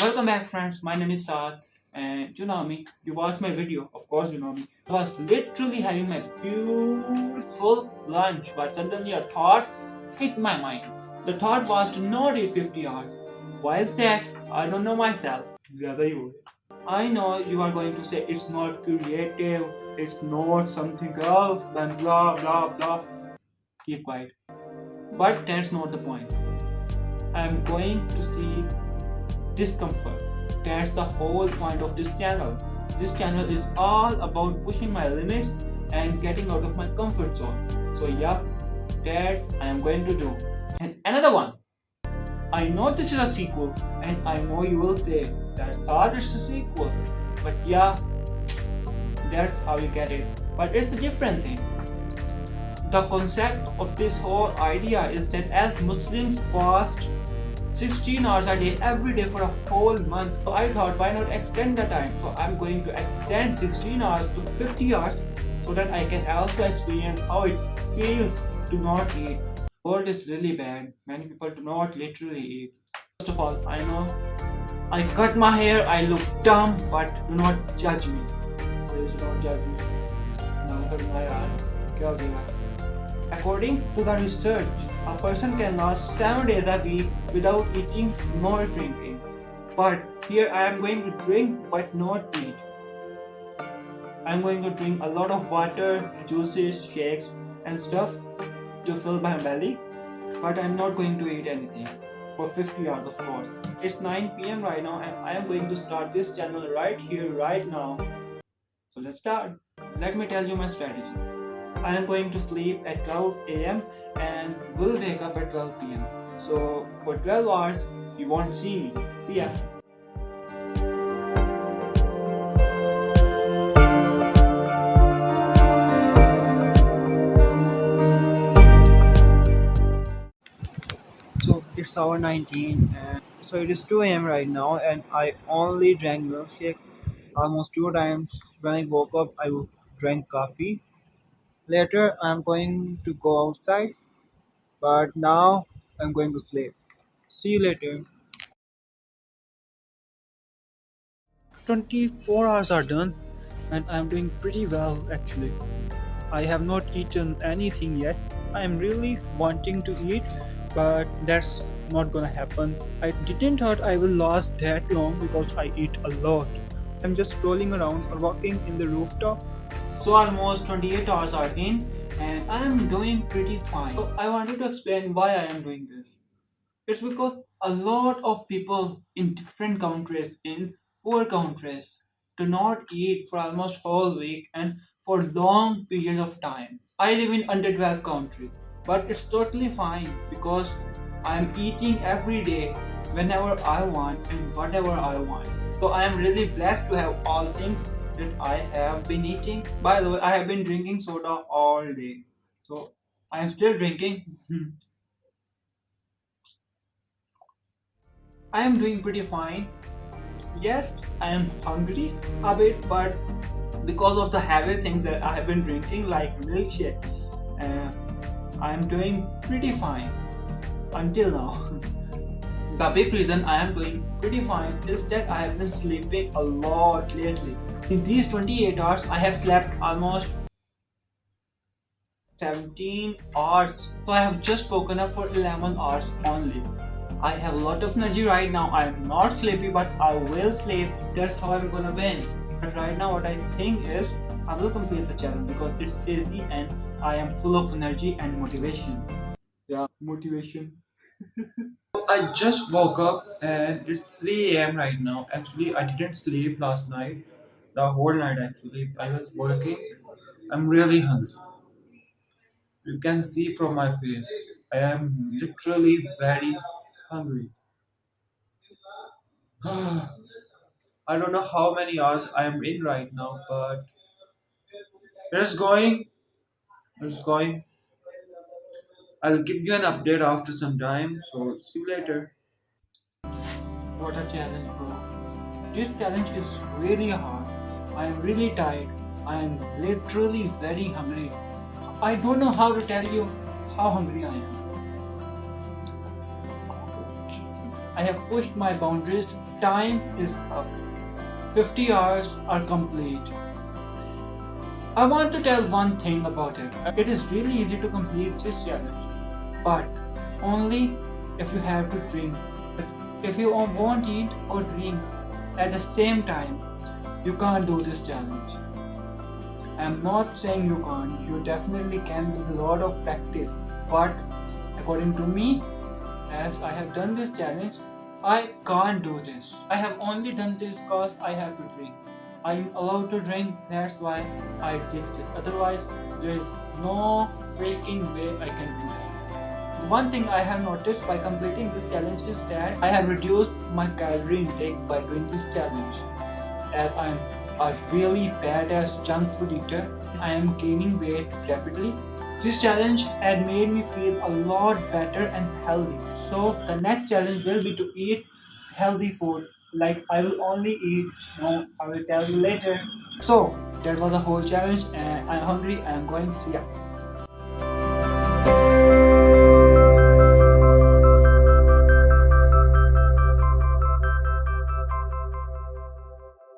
Welcome back, friends. My name is Saad, and you know me. You watched my video, of course, you know me. I was literally having my beautiful lunch, but suddenly a thought hit my mind. The thought was to not eat 50 hours. Why is that? I don't know myself. ज़्यादा ही हो गया. I know you are going to say it's not creative, it's not something else, then blah blah blah. Keep quiet. But that's not the point. I am going to see discomfort. That's the whole point of this channel. This channel is all about pushing my limits and getting out of my comfort zone. So yeah, that I am going to do. And another one. I know this is a sequel, and I know you will say that thought it's a sequel. But yeah, that's how you get it. But it's a different thing. The concept of this whole idea is that as Muslims fast 16 hours a day every day for a whole month. So I thought, why not extend the time? So I'm going to extend 16 hours to 50 hours so that I can also experience how it feels to not eat. World is really bad. Many people do not literally eat. First of all, I know I cut my hair, I look dumb, but do not judge me. Please don't judge me. ना करना यार, क्या हो गया? According to the research, a person can last 7 days a week without eating nor drinking. But here I am going to drink but not eat. I am going to drink a lot of water, juices, shakes and stuff to fill my belly. But I am not going to eat anything for 50 hours, of course. It's 9 p.m. right now and I am going to start this channel right here, right now. So let's start. Let me tell you my strategy. I am going to sleep at 12 a.m. and will wake up at 12 p.m. So for 12 hours, you won't see me. See ya. So it's hour 19 and so it is 2 a.m. right now and I only drank milkshake almost 2 times. When I woke up, I drank coffee. Later, I'm going to go outside, but now I'm going to sleep. See you later. 24 hours are done, and I'm doing pretty well actually. I have not eaten anything yet. I'm really wanting to eat, but that's not gonna happen. I didn't thought I will last that long because I eat a lot. I'm just strolling around or walking in the rooftop. So almost 28 hours are in and I am doing pretty fine. So I wanted to explain why I am doing this. It's because a lot of people in different countries, in poor countries, do not eat for almost whole week and for long periods of time. I live in underdeveloped country, but it's totally fine because I am eating every day whenever I want and whatever I want. So I am really blessed to have all things that I have been eating. By the way, I have been drinking soda all day. So I am still drinking. I am doing pretty fine. Yes, I am hungry a bit, but because of the heavy things that I have been drinking, like milkshake, I am doing pretty fine until now. The big reason I am doing pretty fine is that I have been sleeping a lot lately. In these 28 hours, I have slept almost 17 hours. So I have just woken up for 11 hours only. I have a lot of energy right now. I am not sleepy, but I will sleep. That's how I'm gonna win. But right now, what I think is I will complete the challenge because it's easy and I am full of energy and motivation. Yeah, motivation. I just woke up and it's 3 a.m. right now. Actually, I didn't sleep last night. The whole night, actually. I was working. I'm really hungry. You can see from my face. I am literally very hungry. I don't know how many hours I am in right now, but it's going. It's going. I'll give you an update after some time. So see you later. What a challenge, bro. This challenge is really hard. I am really tired. I am literally very hungry. I don't know how to tell you how hungry I am. I have pushed my boundaries time is up. 50 hours are complete. I want to tell one thing about it. It is really easy to complete this challenge, but only if you have to drink. If you won't eat or drink at the same time, you can't do this challenge. I'm not saying you can't, you definitely can with a lot of practice, but according to me, as I have done this challenge, I can't do this. I have only done this because I have to drink. I am allowed to drink, that's why I did this. Otherwise, there is no freaking way I can do that. One thing I have noticed by completing this challenge is that I have reduced my calorie intake by doing this challenge. As I am a really badass junk food eater, I am gaining weight rapidly. This challenge had made me feel a lot better and healthy. So the next challenge will be to eat healthy food. Like I will only eat, no, I will tell you later. So that was a whole challenge and I'm hungry. I'm going, see ya.